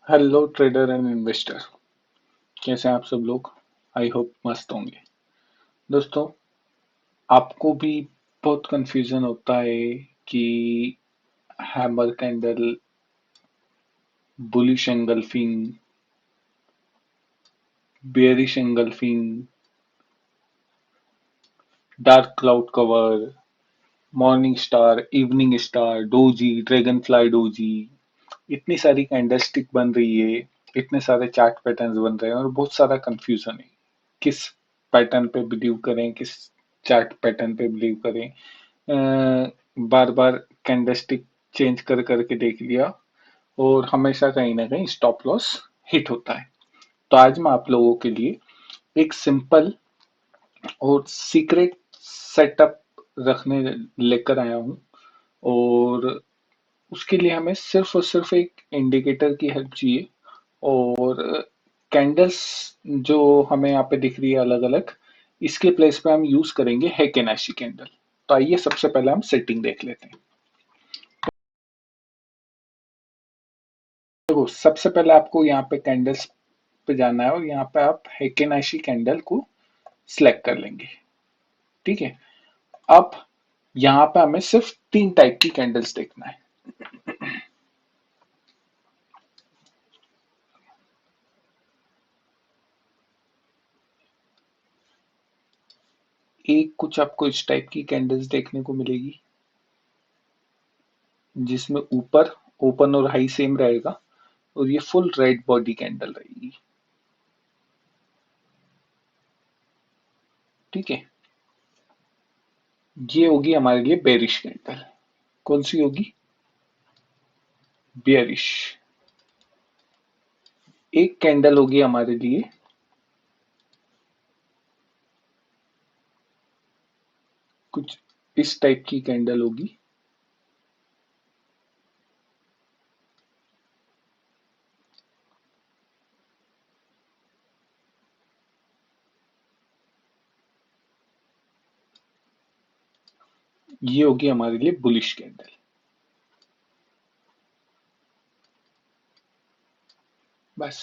Hello trader and investor. कैसे हैं आप सब लोग? आई होप मस्त होंगे। दोस्तों, आपको भी बहुत कंफ्यूजन होता है कि hammer candle, bullish engulfing, bearish engulfing, dark cloud cover, morning star, evening star, doji, dragon fly doji, इतनी सारी कैंडलस्टिक बन रही है, इतने सारे चार्ट पैटर्न्स बन रहे हैं और बहुत सारा कंफ्यूजन है। किस पैटर्न पे बिलीव करें, किस चार्ट पैटर्न पे बिलीव करें? बार बार कैंडलस्टिक चेंज कर करके देख लिया और हमेशा कहीं ना कहीं स्टॉप लॉस हिट होता है। तो आज मैं आप लोगों के लिए एक सिंपल और सीक्रेट सेटअप रखने लेकर आया हूँ। और उसके लिए हमें सिर्फ और सिर्फ एक इंडिकेटर की हेल्प चाहिए। और कैंडल्स जो हमें यहाँ पे दिख रही है अलग अलग, इसके प्लेस पे हम यूज करेंगे हेकेनाशी कैंडल। तो आइए सबसे पहले हम सेटिंग देख लेते हैं। देखो, सबसे पहले आपको यहाँ पे कैंडल्स पे जाना है और यहाँ पे आप हेकेनाशी कैंडल को सिलेक्ट कर लेंगे। ठीक है। अब यहाँ पे हमें सिर्फ तीन टाइप की कैंडल्स देखना है। एक कुछ आपको इस टाइप की कैंडल्स देखने को मिलेगी जिसमें ऊपर ओपन और हाई सेम रहेगा और ये फुल रेड बॉडी कैंडल रहेगी। ठीक है। ये होगी हमारे लिए बेरिश कैंडल। कौन सी होगी? बेरिश। एक कैंडल होगी हमारे लिए कुछ इस टाइप की कैंडल होगी। ये होगी हमारे लिए बुलिश कैंडल। बस।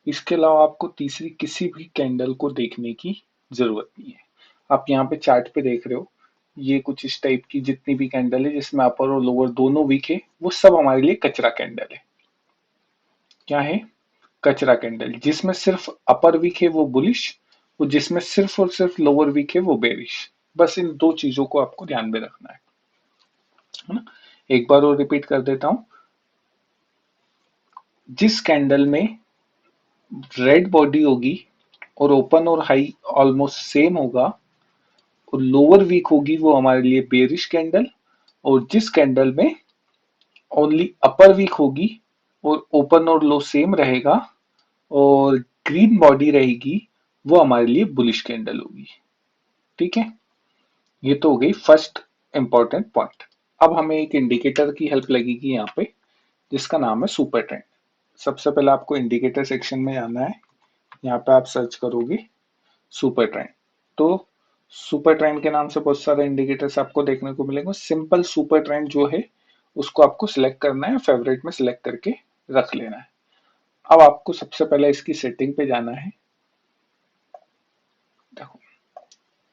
इसके अलावा आपको तीसरी किसी भी कैंडल को देखने की जरूरत नहीं है। आप यहाँ पे चार्ट पे देख रहे हो, ये कुछ इस टाइप की जितनी भी कैंडल है जिसमें अपर और लोअर दोनों वीक है, वो सब हमारे लिए कचरा कैंडल है। क्या है? कचरा कैंडल। जिसमें सिर्फ अपर वीक है वो बुलिश, और जिसमें सिर्फ और सिर्फ लोअर वीक है वो बेरिश। बस इन दो चीजों को आपको ध्यान में रखना है ना? एक बार और रिपीट कर देता हूं। जिस कैंडल में रेड बॉडी होगी और ओपन और हाई ऑलमोस्ट सेम होगा और लोअर वीक होगी, वो हमारे लिए बेरिश कैंडल। और जिस कैंडल में ओनली अपर वीक होगी और ओपन और लो सेम रहेगा और ग्रीन बॉडी रहेगी, वो हमारे लिए बुलिश कैंडल होगी। ठीक है। ये तो हो गई फर्स्ट इंपॉर्टेंट पॉइंट। अब हमें एक इंडिकेटर की हेल्प लगेगी यहाँ पे, जिसका नाम है सुपर ट्रेंड। सबसे पहले आपको इंडिकेटर सेक्शन में आना है। यहाँ पे आप सर्च करोगे सुपर ट्रेंड। तो सुपर ट्रेंड के नाम से बहुत सारे इंडिकेटर्स आपको देखने को मिलेंगे। सिंपल सुपर ट्रेंड जो है उसको आपको सिलेक्ट करना है, फेवरेट में सिलेक्ट करके रख लेना है। अब आपको सबसे पहले इसकी सेटिंग पे जाना है। देखो,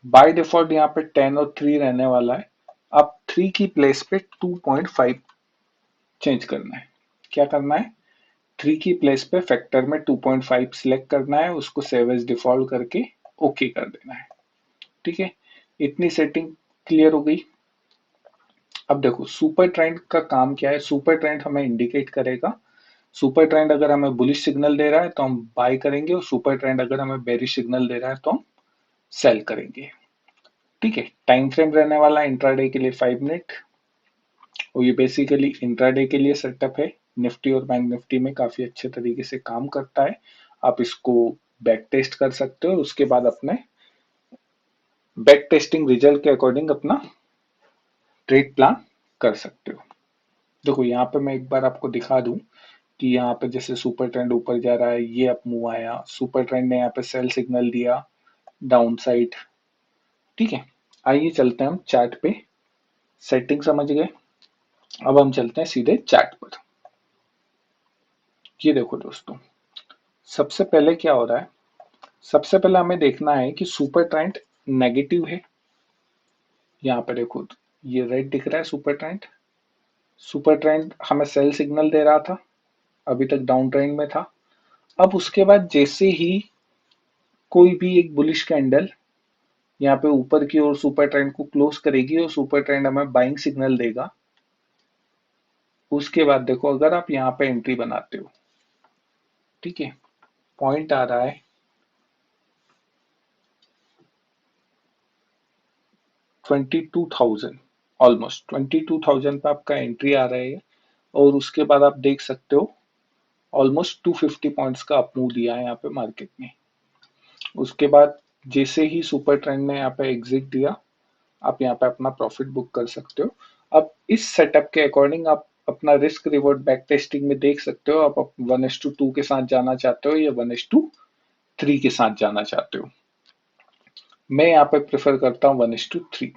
बाय डिफॉल्ट यहाँ पे 10 और 3 रहने वाला है। आप 3 की प्लेस पे 2.5 चेंज करना है। क्या करना है? 3 की प्लेस पे फैक्टर में 2.5 सिलेक्ट करना है, उसको सेव एज डिफॉल्ट करके ओके कर देना है। ठीक है। इतनी सेटिंग क्लियर हो गई। अब देखो, सुपर ट्रेंड का काम क्या है। सुपर ट्रेंड हमें इंडिकेट करेगा। सुपर ट्रेंड अगर हमें बुलिश सिग्नल दे रहा है तो हम बाय करेंगे, और सुपर ट्रेंड अगर हमें बेरिश सिग्नल दे रहा है तो हम सेल करेंगे। ठीक है। टाइम फ्रेम रहने वाला है इंट्राडे के लिए 5 मिनट। और ये बेसिकली इंट्राडे के लिए सेटअप है। निफ्टी और बैंक निफ्टी में काफी अच्छे तरीके से काम करता है। आप इसको बैक टेस्ट कर सकते हो और उसके बाद अपने बैक टेस्टिंग रिजल्ट के अकॉर्डिंग अपना ट्रेड प्लान कर सकते हो। देखो, यहाँ पे मैं एक बार आपको दिखा दूं कि यहाँ पे जैसे सुपर ट्रेंड ऊपर जा रहा है, ये अप मूव आया, सुपर ट्रेंड ने यहाँ पे सेल सिग्नल दिया डाउन साइड। ठीक है। आइए चलते हैं हम चार्ट पे। सेटिंग समझ गए। अब हम चलते हैं सीधे चार्ट पर। ये देखो दोस्तों, सबसे पहले क्या हो रहा है, सबसे पहले हमें देखना है कि सुपर ट्रेंड नेगेटिव है। यहाँ पे देखो, ये रेड दिख रहा है सुपर ट्रेंड। सुपर ट्रेंड हमें सेल सिग्नल दे रहा था, अभी तक डाउन ट्रेंड में था। अब उसके बाद जैसे ही कोई भी एक बुलिश कैंडल यहाँ पे ऊपर की ओर सुपर ट्रेंड को क्लोज करेगी और सुपर ट्रेंड हमें बाइंग सिग्नल देगा, उसके बाद देखो अगर आप यहाँ पे एंट्री बनाते हो, ठीक है, पॉइंट आ रहा है 22,000, ऑलमोस्ट 22,000 पे आपका एंट्री आ रहा है। और उसके बाद आप देख सकते हो ऑलमोस्ट 250 पॉइंट्स का अप मूव दिया है यहाँ पे मार्केट ने। उसके बाद जैसे ही सुपर ट्रेंड ने यहाँ पे एग्जिट दिया, आप यहाँ पे अपना प्रॉफिट बुक कर सकते हो। अब इस सेटअप के अकॉर्डिंग आप अपना रिस्क रिवॉर्ड बैक टेस्टिंग में देख सकते हो, आप 1:2 के साथ जाना चाहते हो या 1:3 के साथ जाना चाहते हो। मैं यहाँ पे प्रेफर करता हूँ 1:3।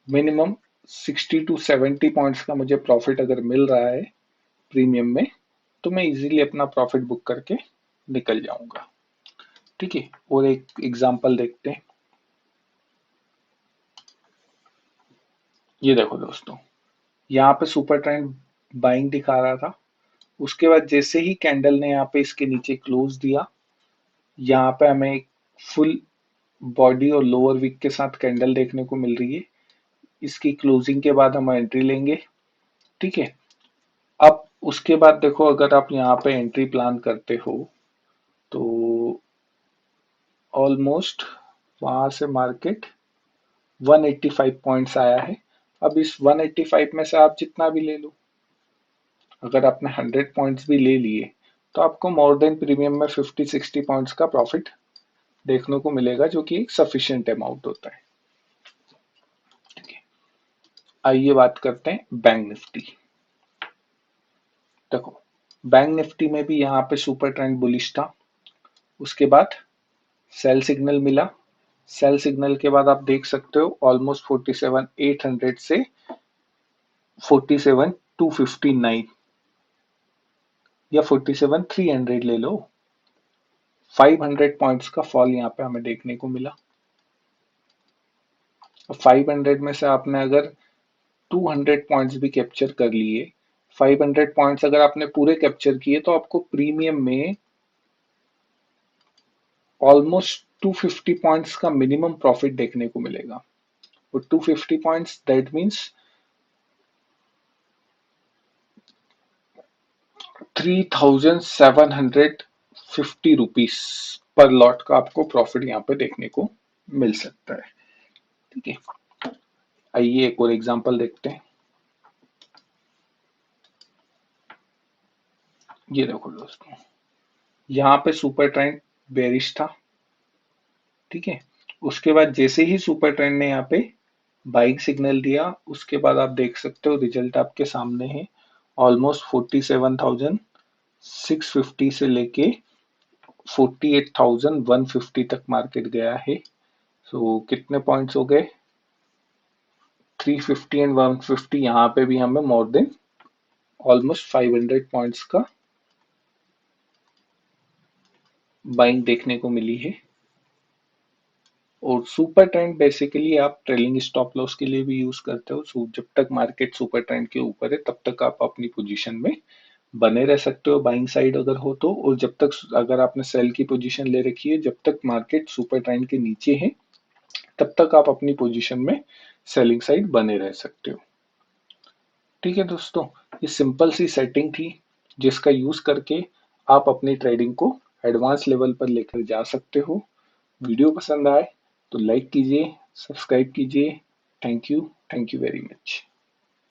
मिनिमम 60 to 70 पॉइंट्स का मुझे प्रॉफिट अगर मिल रहा है प्रीमियम में, तो मैं इजीली अपना प्रॉफिट बुक करके निकल जाऊंगा। ठीक है, और एक एग्जांपल देखते हैं। ये देखो दोस्तों, यहाँ पे सुपर ट्रेंड बाइंग दिखा रहा था। उसके बाद जैसे ही कैंडल ने यहाँ पे इसके नीचे क्लोज दिया, यहाँ पे हमें एक फुल बॉडी और लोअर विक के साथ कैंडल देखने को मिल रही है। इसकी क्लोजिंग के बाद हम एंट्री लेंगे। ठीक है, अब उसके बाद देखो अगर आप यहाँ पे एंट्री प्लान करते हो तो ऑलमोस्ट वहां से मार्केट 185 पॉइंट्स आया है। अब इस 185 में से आप जितना भी ले लो, अगर आपने 100 पॉइंट्स भी ले लिए तो आपको मोर देन प्रीमियम में 50-60 पॉइंट्स का प्रॉफिट देखने को मिलेगा, जो कि एक सफिशिएंट अमाउंट होता है। ठीक है, आइए बात करते हैं बैंक निफ्टी। देखो, बैंक निफ्टी में भी यहाँ पे सुपर ट्रेंड बुलिश था। उसके बाद सेल सिग्नल मिला। सेल सिग्नल के बाद आप देख सकते हो ऑलमोस्ट 47,800 से 47,259 या 47,300 ले लो, 500 पॉइंट्स का फॉल यहाँ पे हमें देखने को मिला। 500 में से आपने अगर 200 पॉइंट्स भी कैप्चर कर लिए, 500 पॉइंट्स अगर आपने पूरे कैप्चर किए, तो आपको प्रीमियम में ऑलमोस्ट 250 पॉइंट्स का मिनिमम प्रॉफिट देखने को मिलेगा। और 250 पॉइंट्स दैट मीन्स 3,750 पर लॉट का आपको प्रॉफिट यहाँ पे देखने को मिल सकता है। ठीक है, आइए एक और एग्जांपल देखते हैं। ये देखो दोस्तों, यहाँ पे सुपर ट्रेंड बेरिश था। ठीक है, उसके बाद जैसे ही सुपर ट्रेंड ने यहाँ पे बाइंग सिग्नल दिया, उसके बाद आप देख सकते हो रिजल्ट आपके सामने है। ऑलमोस्ट 47,650 से लेके 48,150 तक मार्केट गया है। सो कितने पॉइंट्स हो गए, 350 एंड 150। यहाँ पे भी हमें मोर देन ऑलमोस्ट 500 पॉइंट्स का बाइंग देखने को मिली है। और सुपर ट्रेंड बेसिकली आप ट्रेलिंग स्टॉप लॉस के लिए भी यूज करते हो। सो जब तक मार्केट सुपर ट्रेंड के ऊपर है तब तक आप अपनी पोजीशन में बने रह सकते हो, बाइंग साइड अगर हो तो। और जब तक अगर आपने सेल की पोजीशन ले रखी है, जब तक मार्केट सुपर ट्रेंड के नीचे है तब तक आप अपनी पोजीशन में सेलिंग साइड बने रह सकते हो। ठीक है दोस्तों, ये सिंपल सी सेटिंग थी जिसका यूज करके आप अपनी ट्रेडिंग को एडवांस लेवल पर लेकर जा सकते हो। वीडियो पसंद आए तो लाइक कीजिए, सब्सक्राइब कीजिए। Thank you very much.